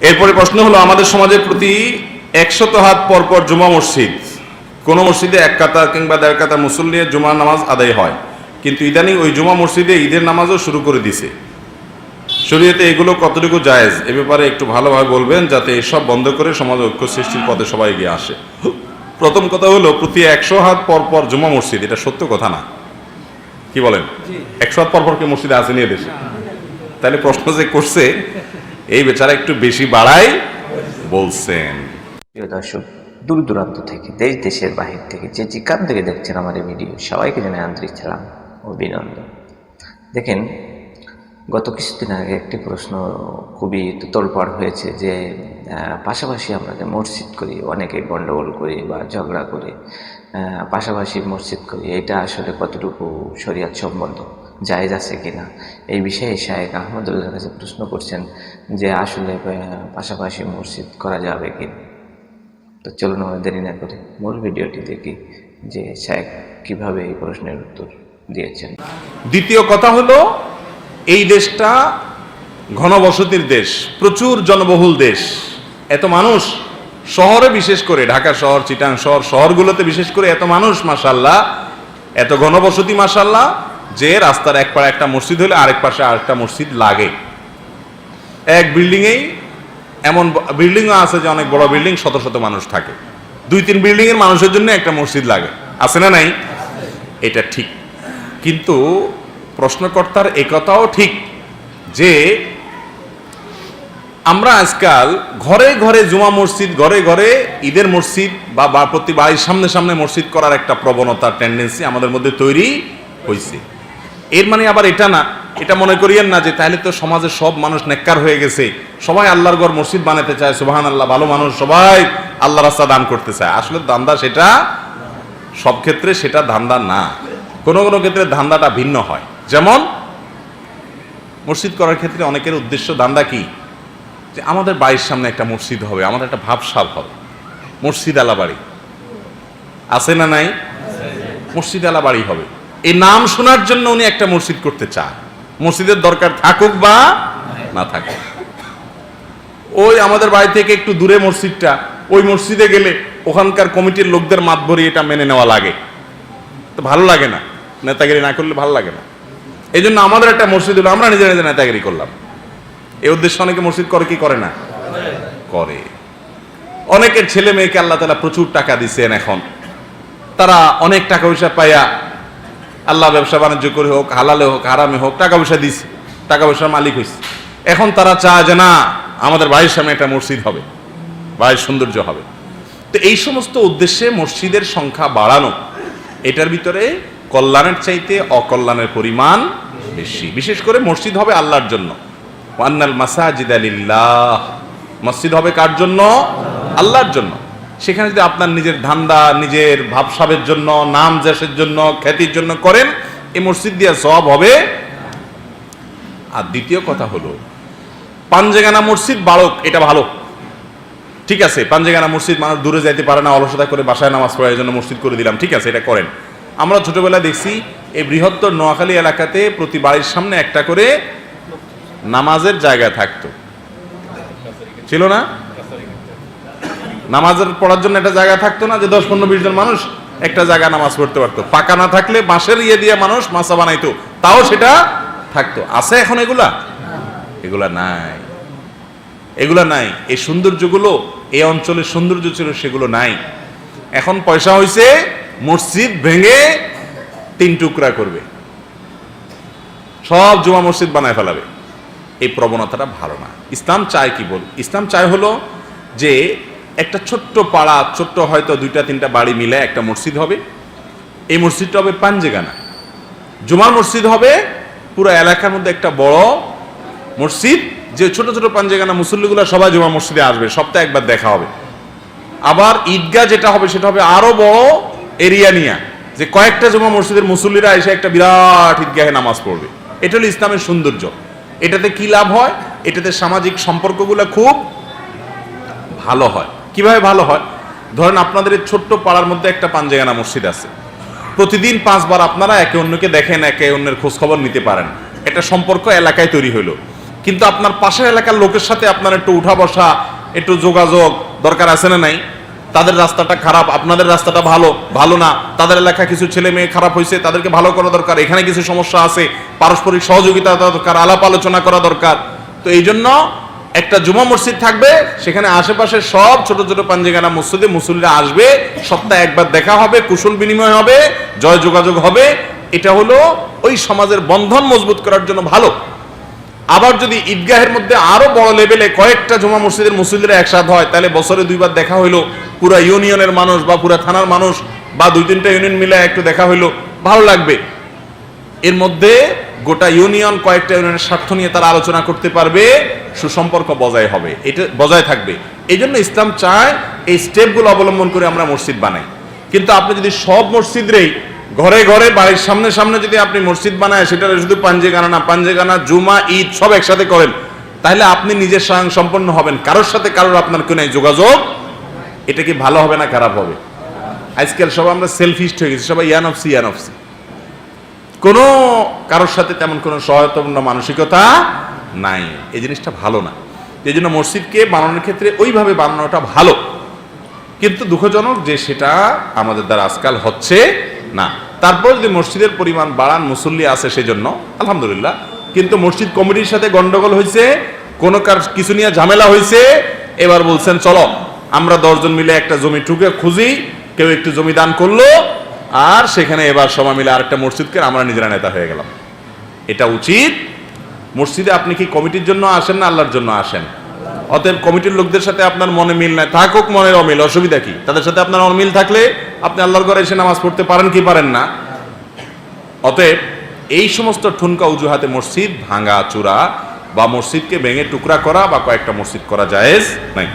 এরপরে প্রশ্ন হলো, আমাদের সমাজের প্রতি 100 হাত পর পর জুমা মসজিদ, কোন মসজিদে 1 কাতার কিংবা 1.5 কাতার মুসল্লি জুমার নামাজ আদায় হয়, কিন্তু ইদানিং ওই জুমা মসজিদে ঈদের নামাজও শুরু করে দিছে। শরীয়তে এগুলো কতটুকু জায়েজ, এ ব্যাপারে একটু ভালোভাবে বলবেন যাতে এসব বন্ধ করে সমাজ ঐক্য সৃষ্টির পথে সবাই এগিয়ে আসে। প্রথম কথা হলো, প্রতি 100 হাত পর পর জুমা মসজিদ, এটা সত্য কথা না। কি বলেন? 100 হাত পর পর কি মসজিদে আসেনি এদেশে? তাহলে প্রশ্ন যে করছে এই বেচারা একটু বেশি বাড়াই বলছেন। প্রিয় দর্শক, দূর দূরান্ত থেকে, দেশ দেশের বাহির থেকে, যে যেখান থেকে দেখছেন আমার এই ভিডিও, সবাইকে জানাই আন্তরিক সালাম ও অভিনন্দন। দেখেন, গত কিছুদিন আগে একটি প্রশ্ন খুবই তোলপাড় হয়েছে যে পাশাপাশি আমরা যে মসজিদ করি, অনেকে গণ্ডগোল করি বা ঝগড়া করি, পাশাপাশি মসজিদ করি, এটা আসলে কতটুকু শরিয়ত সম্বন্ধ, জায়েজ আছে কিনা, এই বিষয়ে শায়েখ আহমদুল্লাহর কাছে প্রশ্ন করছেন যে আসলে পাশাপাশি মসজিদ করা যাবে কিনা। তো চলুন আমরা দেরি না করে মূল ভিডিওটি দেখি যে শায়েখ কিভাবে এই প্রশ্নের উত্তর দিয়েছেন। দ্বিতীয় কথা হলো, এই দেশটা ঘনবসতির দেশ, প্রচুর জনবহুল দেশ, এত মানুষ, শহরে বিশেষ করে ঢাকা শহর, চিটাং শহর, শহরগুলোতে বিশেষ করে এত মানুষ মাশাআল্লাহ, এত ঘনবসতি মাশাআল্লাহ, যে রাস্তার এক পাশে একটা মসজিদ হলে আরেক পাশে আরেকটা মসজিদ লাগে। এক বিল্ডিংয়েই এমন বিল্ডিংও আছে যে অনেক বড় বিল্ডিং, শত শত মানুষ থাকে, 2-3 বিল্ডিং এর মানুষের জন্য একটা মসজিদ লাগে, আছে না নাই? এটা ঠিক, কিন্তু প্রশ্নকর্তার একথাও ঠিক যে আমরা আজকাল ঘরে ঘরে জুমা মসজিদ, ঘরে ঘরে ঈদের মসজিদ বা প্রতি বাড়ির সামনে সামনে মসজিদ করার একটা প্রবণতা, টেন্ডেন্সি আমাদের মধ্যে তৈরি হয়েছে। এর মানে আবার এটা না, এটা মনে করিয়েন না যে তাহলে তো সমাজের সব মানুষ নেককার হয়ে গেছে, সবাই আল্লাহর ঘর মসজিদ বানাতে চায়, সুবহানাল্লাহ, ভালো মানুষ সবাই আল্লাহর রাস্তা দান করতে চায়। আসলে ধান্দা সেটা সব ক্ষেত্রে সেটা ধান্দা না, কোনো কোনো ক্ষেত্রে ধান্দাটা ভিন্ন হয়। যেমন মসজিদ করার ক্ষেত্রে অনেকের উদ্দেশ্য ধান্দা কি, যে আমাদের বাড়ির সামনে একটা মসজিদ হবে, আমাদের একটা ভাবসাব হবে, মসজিদ আলা বাড়ি, আছে না নাই? মসজিদ আলা বাড়ি হবে, এই নাম শোনার জন্য উনি একটা মসজিদ করতে চায়, মসজিদের দরকার থাকুক বা না থাকুক। ওই আমাদের বাড়ি থেকে একটু দূরে মসজিদটা, ওই মসজিদে গেলে ওখানকার কমিটির লোকদের মাতবরি এটা মেনে নেওয়া লাগে, তো ভালো লাগে না, নেতাগিরি না করলে ভালো লাগে না। এই জন্য আমাদের একটা মসজিদ হলো, আমরা নিজে নিজে নেতাগিরি করলাম, এই উদ্দেশ্যে অনেকে মসজিদ করে কি করে না? করে। অনেকের ছেলে মেয়েকে আল্লাহ তাআলা প্রচুর টাকা দিচ্ছেন, এখন তারা অনেক টাকা পয়সা পাইয়া আল্লাহ ব্যবসা বাণিজ্য করে হোক, হালালে হোক হারামে হোক, টাকা পয়সা দিচ্ছে, টাকা পয়সার মালিক হয়েছে। এখন তারা চায় যে না, আমাদের বাড়ির সামনে একটা মসজিদ হবে, বাড়ির সৌন্দর্য হবে। তো এই সমস্ত উদ্দেশ্যে মসজিদের সংখ্যা বাড়ানো, এটার ভিতরে কল্যাণের চাইতে অকল্যাণের পরিমাণ বেশি। বিশেষ করে মসজিদ হবে আল্লাহর জন্য, ওয়ান্নাল মাসাজিদা লিল্লাহ, মসজিদ হবে কার জন্য? আল্লাহর জন্য। সেখানে যদি আপনার নিজের ধান্দা, নিজের ভাবসাবের জন্য, নাম যশের জন্য, খ্যাতির জন্য করেন, এই মসজিদ দিয়ে সওয়াব হবে। আর দ্বিতীয় কথা হলো, পাঞ্জেগানা মসজিদ বাড়ক, এটা ভালো, ঠিক আছে। পাঞ্জেগানা মসজিদ, মানুষ দূরে যাইতে পারে না, অলসতা করে বাসায় নামাজ পড়ার জন্য মসজিদ করে দিলাম, ঠিক আছে, এটা করেন। আমরা ছোটবেলায় দেখছি এই বৃহত্তর নোয়াখালী এলাকাতে প্রতি বাড়ির সামনে একটা করে নামাজের জায়গা থাকতো, ছিল না? নামাজের পড়ার জন্য একটা জায়গা থাকতো না, যে 10-15-20 জন মানুষ একটা জায়গা নামাজ পড়তে পারতো। পাকা না থাকলে বাঁশের ইয়ে দিয়ে মানুষ মাছা বানাইতো, তাও সেটা থাকতো। আছে এখন এগুলা? এগুলা নাই, এগুলা নাই। এই সৌন্দর্যগুলো, এই অঞ্চলের সৌন্দর্য ছিল, সেগুলো নাই। এখন পয়সা হয়েছে, মসজিদ ভেঙে 3 টুকরা করবে, সব জুমা মসজিদ বানায় ফেলাবে। এই প্রবণতাটা ভালো না। ইসলাম চায় কি বল? ইসলাম চায় হলো যে একটা ছোট্ট পাড়া, ছোট্ট হয়তো 2-3টা বাড়ি মিলে একটা মসজিদ হবে। এই মসজিদটা হবে পাঞ্জেগানা, জুমার মসজিদ হবে পুরো এলাকার মধ্যে একটা বড় মসজিদ, যে ছোট ছোট পাঞ্জেগানা মুসল্লিগুলো সবাই জুমা মসজিদে আসবে, সপ্তাহে একবার দেখা হবে। আবার ঈদগাহ যেটা হবে সেটা হবে আরো বড় এরিয়া নিয়ে, যে কয়েকটা জুমা মসজিদের মুসল্লিরা এসে একটা বিরাট ঈদগাহে নামাজ পড়বে। এটা হলো ইসলামের সৌন্দর্য। এটাতে কি লাভ হয়? এটাতে সামাজিক সম্পর্কগুলো খুব ভালো হয়। কিভাবে ভালো হয়? ধরেন আপনাদের এই ছোট্ট পাড়ার মধ্যে একটা পাঞ্জেগানা মসজিদ আছে, প্রতিদিন 5 বার আপনারা একে অন্যকে দেখেন, একে অন্যের খোঁজ খবর নিতে পারেন, একটা সম্পর্ক এলাকায় তৈরি হইলো। কিন্তু আপনার পাশের এলাকার লোকের সাথে আপনার একটু উঠা বসা, একটু যোগাযোগ দরকার আছে না নাই? তাদের রাস্তাটা খারাপ, আপনাদের রাস্তাটা ভালো না, তাদের এলাকা কিছু ছেলে মেয়ে খারাপ হয়েছে, তাদেরকে ভালো করা দরকার, এখানে কিছু সমস্যা আছে, পারস্পরিক সহযোগিতা দরকার, আলাপ আলোচনা করা দরকার। তো এই জন্য একটা জুমা মসজিদ থাকবে, সেখানে আশেপাশে সব ছোট ছোট পাঞ্জেগানা মসজিদে মুসল্লিরা আসবে, সপ্তাহে একবার দেখা হবে, কুশল বিনিময় হবে, জয় যোগাযোগ হবে। এটা হলো ওই সমাজের বন্ধন মজবুত করার জন্য ভালো। আবার যদি ঈদগাহের মধ্যে আরো বড় লেভেলে কয়েকটা জুমা মসজিদের মুসল্লিরা একসাথে হয়, তাহলে বছরে 2 বার দেখা হইলো, পুরা ইউনিয়নের মানুষ বা পুরা থানার মানুষ বা 2-3টা ইউনিয়ন মিলে একটু দেখা হইলো, ভালো লাগবে। এর মধ্যে গোটা ইউনিয়ন কয়েকটা ইউনিয়নের স্বার্থ নিয়ে তারা আলোচনা করতে পারবে, সুসম্পর্ক বজায় হবে, এটা বজায় থাকবে। এই জন্য ইসলাম চায় এই স্টেপগুলো অবলম্বন করে আমরা মসজিদ বানাই। কিন্তু আপনি যদি সব মসজিদরেই ঘরে ঘরে বাড়ির সামনে সামনে যদি আপনি মসজিদ বানায়, সেটা শুধু পাঞ্জেগানা জুমা ঈদ সব একসাথে করেন, তাহলে আপনি নিজের স্বয়ং সম্পন্ন হবেন, কারোর সাথে কারোর আপনার কোনো যোগাযোগ, এটা কি ভালো হবে না খারাপ হবে? আজকাল সব আমরা সেলফিস্ট হয়ে গেছি, সবাই ইয়ানফসি, কোনো কারোর সাথে তেমন কোনো সহায়তাপূর্ণ মানসিকতা নাই। এই জিনিসটা ভালো না। এই জন্য মসজিদকে বানানোর ক্ষেত্রে ওইভাবে বানানোটা ভালো, কিন্তু দুঃখজনক যে সেটা আমাদের দ্বারা আজকাল হচ্ছে না। তারপর যদি মসজিদের পরিমাণ বাড়ান, মুসল্লি আছে সেজন্য আলহামদুলিল্লাহ, কিন্তু মসজিদ কমিটির সাথে গন্ডগোল হয়েছে, কোনো কিছু নিয়ে ঝামেলা হয়েছে, এবার বলছেন চলো আমরা 10 জন মিলে একটা জমি টুকে খুঁজি, কেউ একটু জমি দান করলো, আর সেখানে এবার সবাই মিলে আরেকটা মসজিদকে আমরা নিজেরা নেতা হয়ে গেলাম। এটা উচিত? মসজিদে আপনি কি কমিটির জন্য আসেন না আল্লাহর জন্য আসেন? অতএব কমিটির লোকদের সাথে আপনার মনে মিল নাই, থাকুক মনের অমিল, অসুবিধা কি? তাদের সাথে আপনার অমিল থাকলে আপনি আল্লাহর ঘরে এসে নামাজ পড়তে পারেন কি পারেন না? অতএব এই সমস্ত ঠুনকা অজুহাতে মসজিদ ভাঙা চূড়া বা মসজিদকে ভেঙে টুকরা করা বা কয়েকটা মসজিদ করা জায়েজ নাই।